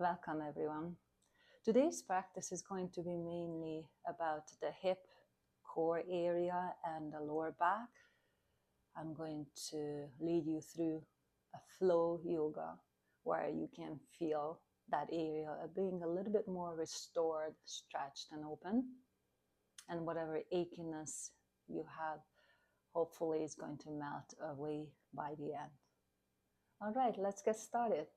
Welcome everyone. Today's practice is going to be mainly about the hip, core area and the lower back. I'm going to lead you through a flow yoga where you can feel that area being a little bit more restored, stretched and open. And whatever achiness you have, hopefully is going to melt away by the end. All right, let's get started.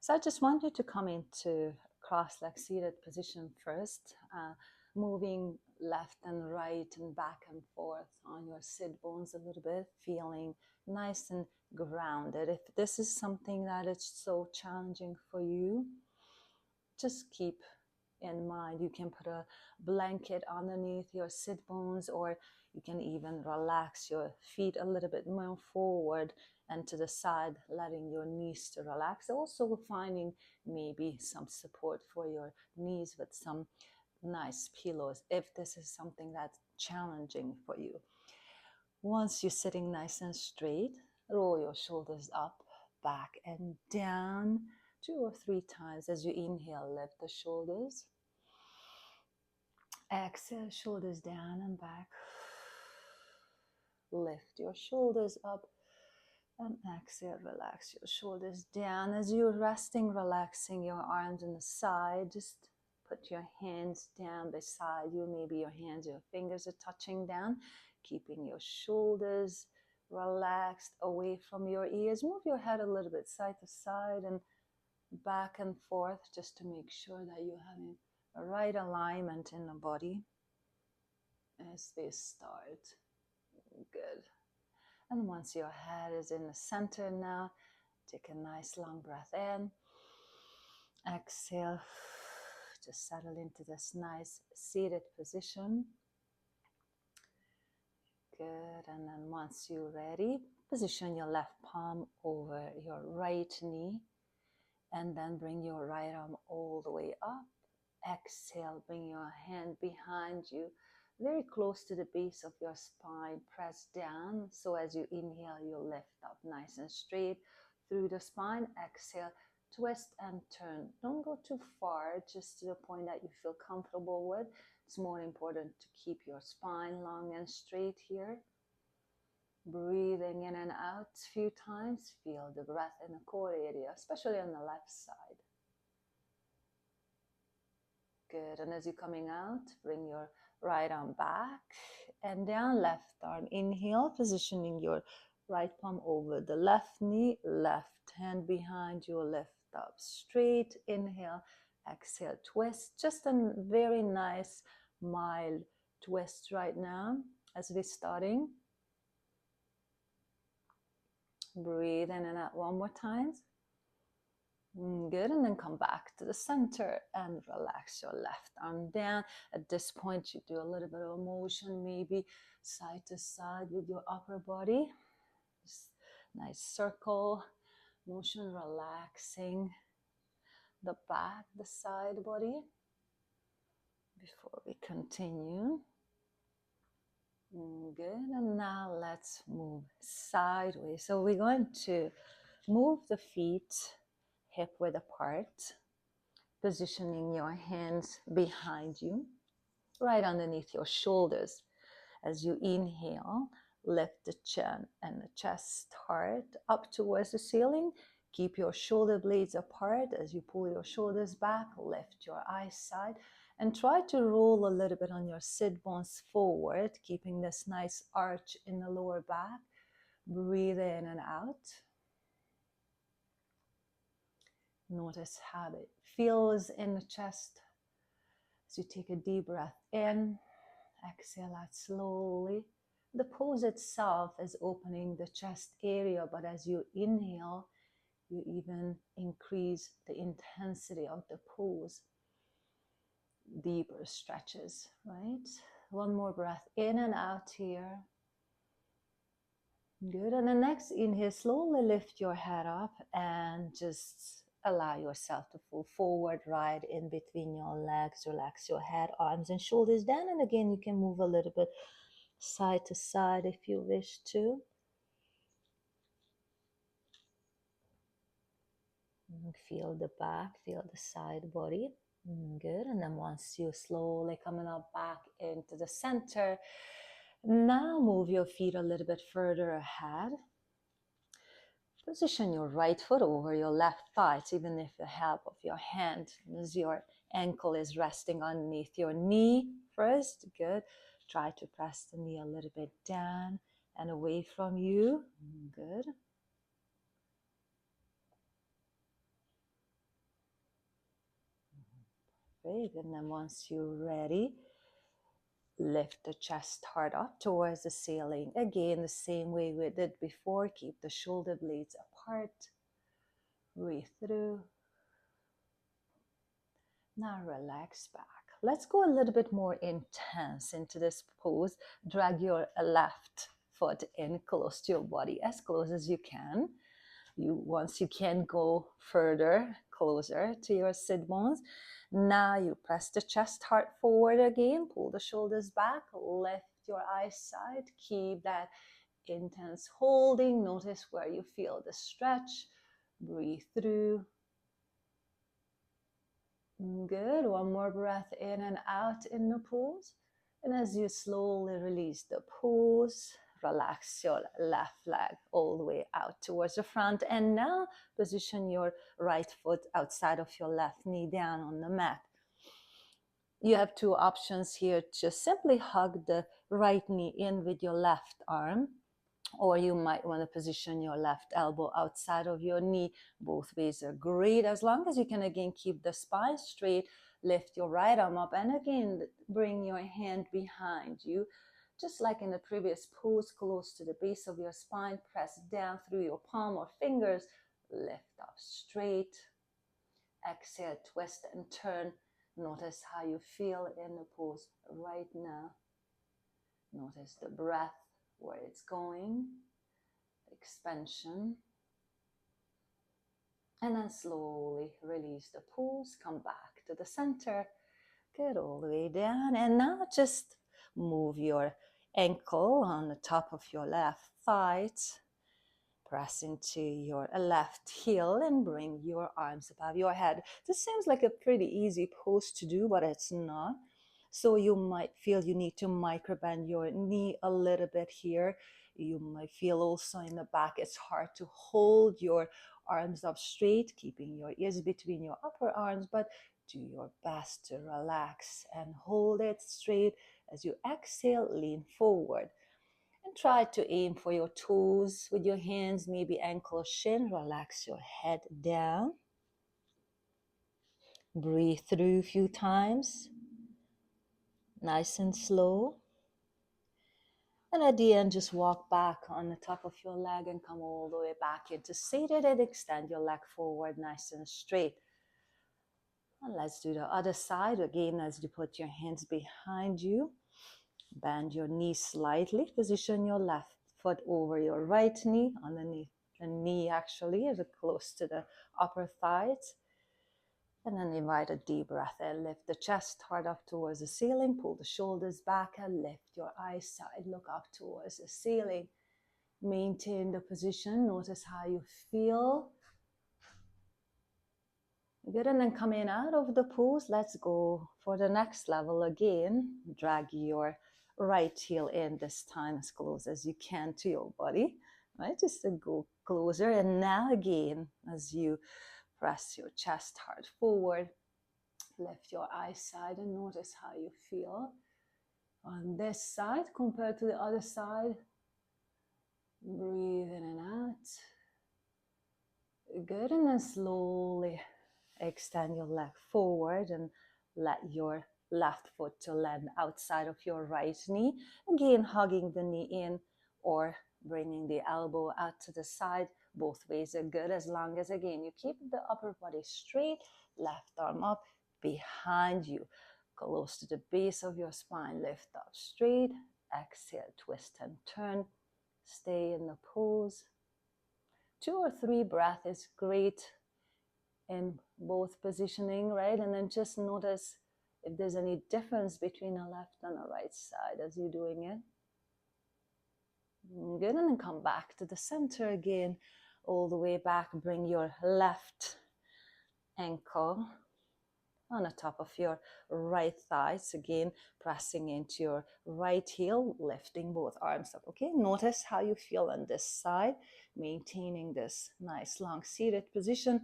So I just want you to come into cross-leg seated position first, moving left and right and back and forth on your sit bones a little bit, feeling nice and grounded. If this is something that is so challenging for you, just keep in mind you can put a blanket underneath your sit bones, or you can even relax your feet a little bit more forward and to the side, letting your knees to relax. Also finding maybe some support for your knees with some nice pillows if this is something that's challenging for you. Once you're sitting nice and straight, roll your shoulders up, back and down 2 or 3 times. As you inhale, lift the shoulders. Exhale, shoulders down and back. Lift your shoulders up and exhale, relax your shoulders down. As you're resting, relaxing your arms on the side, just put your hands down beside you. Maybe your hands, your fingers are touching down, keeping your shoulders relaxed away from your ears. Move your head a little bit side to side and back and forth just to make sure that you're having a right alignment in the body as they start. Good. And once your head is in the center now, take a nice long breath in. Exhale. Just settle into this nice seated position. Good. And then once you're ready, position your left palm over your right knee. And then bring your right arm all the way up. Exhale, bring your hand behind you, very close to the base of your spine. Press down. So as you inhale, you lift up nice and straight through the spine. Exhale, twist and turn. Don't go too far, just to the point that you feel comfortable with. It's more important to keep your spine long and straight here. Breathing in and out a few times. Feel the breath in the core area, especially on the left side. Good. And as you're coming out, bring your right arm back and down, left arm. Inhale, positioning your right palm over the left knee, left hand behind you, lift up straight. Inhale, exhale, twist. Just a very nice, mild twist right now as we're starting. Breathe in and out one more time. Good, and then come back to the center and relax your left arm down. At this point, you do a little bit of motion, maybe side to side with your upper body. Just nice circle motion, relaxing the back, the side body. Before we continue. Good, and now let's move sideways. So we're going to move the feet hip width apart, positioning your hands behind you, right underneath your shoulders. As you inhale, lift the chin and the chest, heart up towards the ceiling. Keep your shoulder blades apart. As you pull your shoulders back, lift your eyes side and try to roll a little bit on your sit bones forward, keeping this nice arch in the lower back. Breathe in and out. Notice how it feels in the chest as you take a deep breath in. Exhale out slowly. The pose itself is opening the chest area, but as you inhale, you even increase the intensity of the pose. Deeper stretches, right? One more breath in and out here. Good. And the next inhale, slowly lift your head up and just allow yourself to fall forward, right in between your legs. Relax your head, arms and shoulders down. And again, you can move a little bit side to side if you wish to. Feel the back, feel the side body. Good. And then once you slowly coming up back into the center, now move your feet a little bit further ahead. Position your right foot over your left thigh, even if the help of your hand as your ankle is resting underneath your knee first. Good. Try to press the knee a little bit down and away from you. Good. Great. And then once you're ready, lift the chest heart up towards the ceiling. Again, the same way we did before. Keep the shoulder blades apart. Breathe through. Now relax back. Let's go a little bit more intense into this pose. Drag your left foot in close to your body, as close as you can. Once you can go further, closer to your sit bones. Now you press the chest heart forward again, pull the shoulders back, lift your eyes side, keep that intense holding. Notice where you feel the stretch. Breathe through. Good. One more breath in and out in the pose. And as you slowly release the pose, relax your left leg all the way out towards the front. And now position your right foot outside of your left knee down on the mat. You have two options here. Just simply hug the right knee in with your left arm, or you might want to position your left elbow outside of your knee. Both ways are great, as long as you can again keep the spine straight. Lift your right arm up and again bring your hand behind you, just like in the previous pose, close to the base of your spine. Press down through your palm or fingers. Lift up straight. Exhale, twist and turn. Notice how you feel in the pose right now. Notice the breath, where it's going, expansion. And then slowly release the pose, come back to the center, get all the way down. And now just move your ankle on the top of your left thigh. Press into your left heel and bring your arms above your head. This seems like a pretty easy pose to do, but it's not. So you might feel you need to microbend your knee a little bit here. You might feel also in the back it's hard to hold your arms up straight, keeping your ears between your upper arms, but do your best to relax and hold it straight. As you exhale, lean forward. And try to aim for your toes with your hands, maybe ankle, shin. Relax your head down. Breathe through a few times. Nice and slow. And at the end, just walk back on the top of your leg and come all the way back into seated and extend your leg forward nice and straight. And let's do the other side again as you put your hands behind you. Bend your knees slightly. Position your left foot over your right knee, underneath the knee actually, as close to the upper thighs. And then invite a deep breath in. Lift the chest hard up towards the ceiling. Pull the shoulders back and lift your eyes side. Look up towards the ceiling. Maintain the position. Notice how you feel. Good, and then coming out of the pose, let's go for the next level again. Drag your right heel in, this time as close as you can to your body, right? Just to go closer. And now again, as you press your chest hard forward, lift your eyes side and notice how you feel on this side compared to the other side. Breathe in and out. Good, and then slowly extend your leg forward and let your left foot to land outside of your right knee. Again, hugging the knee in or bringing the elbow out to the side. Both ways are good, as long as, again, you keep the upper body straight, left arm up behind you, close to the base of your spine. Lift up straight. Exhale, twist and turn. Stay in the pose. 2 or 3 breaths is great in both positioning, right? And then just notice if there's any difference between a left and a right side as you're doing it. Good, and then come back to the center again, all the way back. Bring your left ankle on the top of your right thigh. So again, pressing into your right heel, lifting both arms up. Okay, notice how you feel on this side, maintaining this nice long seated position.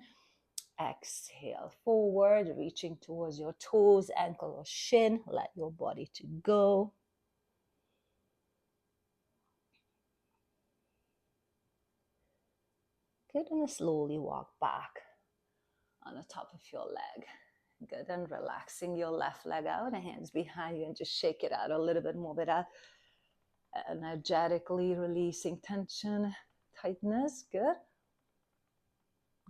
Exhale forward, reaching towards your toes, ankle or shin. Let your body to go. Good, and slowly walk back on the top of your leg. Good, and relaxing your left leg out, the hands behind you, and just shake it out a little bit, move it out. Energetically releasing tension, tightness. Good.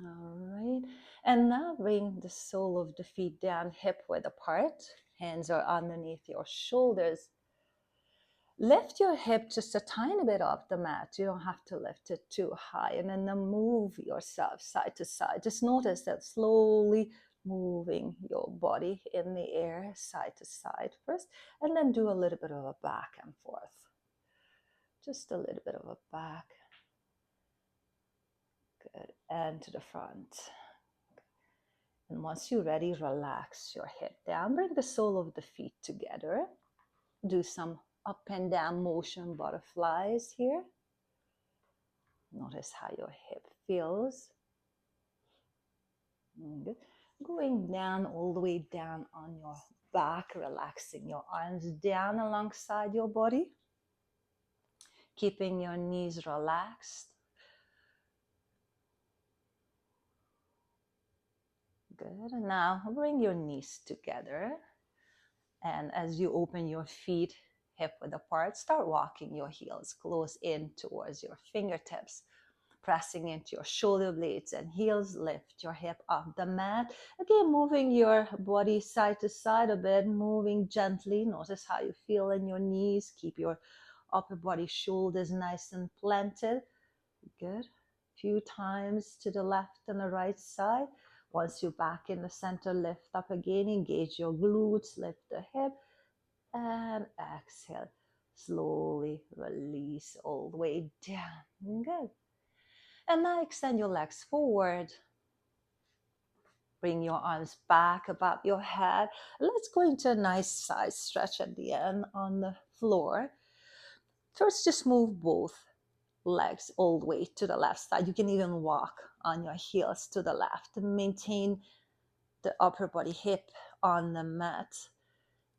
All right. And now bring the sole of the feet down, hip width apart. Hands are underneath your shoulders. Lift your hip just a tiny bit off the mat. You don't have to lift it too high. And then move yourself side to side. Just notice that slowly moving your body in the air side to side first. And then do a little bit of a back and forth. Just a little bit of a back. Good. And to the front. And once you're ready, relax your hip down. Bring the sole of the feet together. Do some up and down motion butterflies here. Notice how your hip feels. Good. Going down, all the way down on your back, relaxing your arms down alongside your body. Keeping your knees relaxed. Good. And now bring your knees together. And as you open your feet hip width apart, start walking your heels close in towards your fingertips. Pressing into your shoulder blades and heels, lift your hip off the mat. Again, moving your body side to side a bit, moving gently. Notice how you feel in your knees. Keep your upper body shoulders nice and planted. Good. Few times to the left and the right side. Once you're back in the center, lift up again. Engage your glutes, lift the hip, and exhale. Slowly release all the way down. Good. And now extend your legs forward. Bring your arms back above your head. Let's go into a nice side stretch at the end on the floor. First, just move both legs all the way to the left side. You can even walk on your heels to the left and maintain the upper body hip on the mat.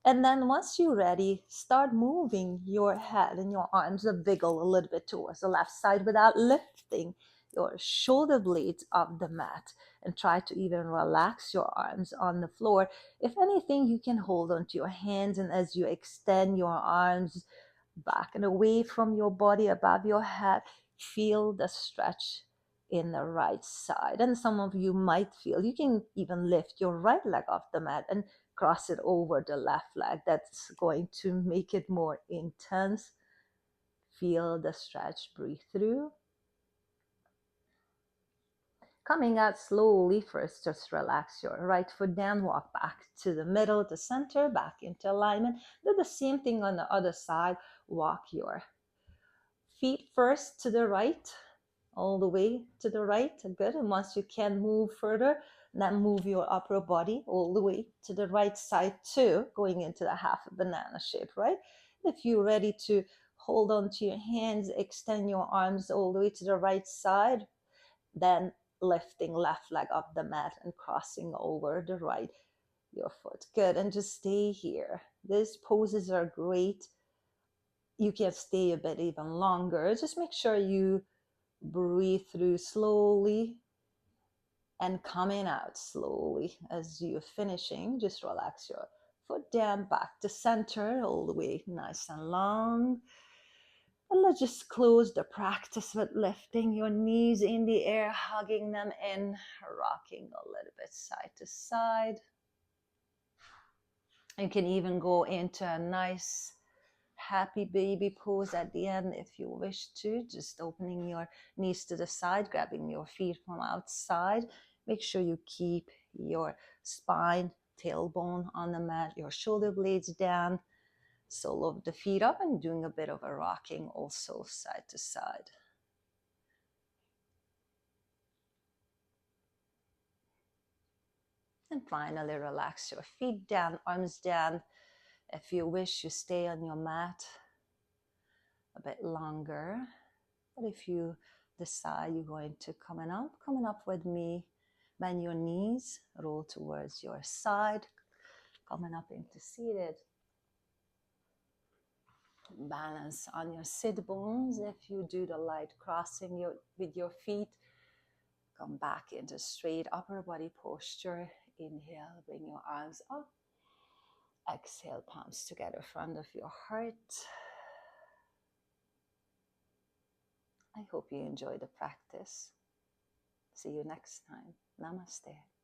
And then once you're ready, start moving your head and your arms a wiggle a little bit towards the left side without lifting your shoulder blades off the mat, and try to even relax your arms on the floor. If anything, you can hold onto your hands, and as you extend your arms back and away from your body above your head, feel the stretch in the right side. And some of you might feel you can even lift your right leg off the mat and cross it over the left leg. That's going to make it more intense. Feel the stretch, breathe through. Coming out slowly, first just relax your right foot down, walk back to the middle, to center, back into alignment. Do the same thing on the other side. Walk your feet first to the right, all the way to the right. Good. And once you can move further, then move your upper body all the way to the right side too, going into the half banana shape, right? If you're ready to hold on to your hands, extend your arms all the way to the right side, then lifting left leg up the mat and crossing over the right, your foot. Good. And just stay here. These poses are great. You can stay a bit even longer. Just make sure you breathe through slowly and coming out slowly. As you're finishing, just relax your foot down, back to center, all the way nice and long. And let's just close the practice with lifting your knees in the air, hugging them in, rocking a little bit side to side. You can even go into a nice happy baby pose at the end if you wish to, just opening your knees to the side, grabbing your feet from outside. Make sure you keep your spine, tailbone on the mat, your shoulder blades down, sole of the feet up, and doing a bit of a rocking also side to side. And finally, relax your feet down, arms down. If you wish, you stay on your mat a bit longer. But if you decide you're going to coming up with me, bend your knees, roll towards your side, coming up into seated. Balance on your sit bones. If you do the light crossing with your feet, come back into straight upper body posture. Inhale, bring your arms up. Exhale, palms together, front of your heart. I hope you enjoy the practice. See you next time. Namaste.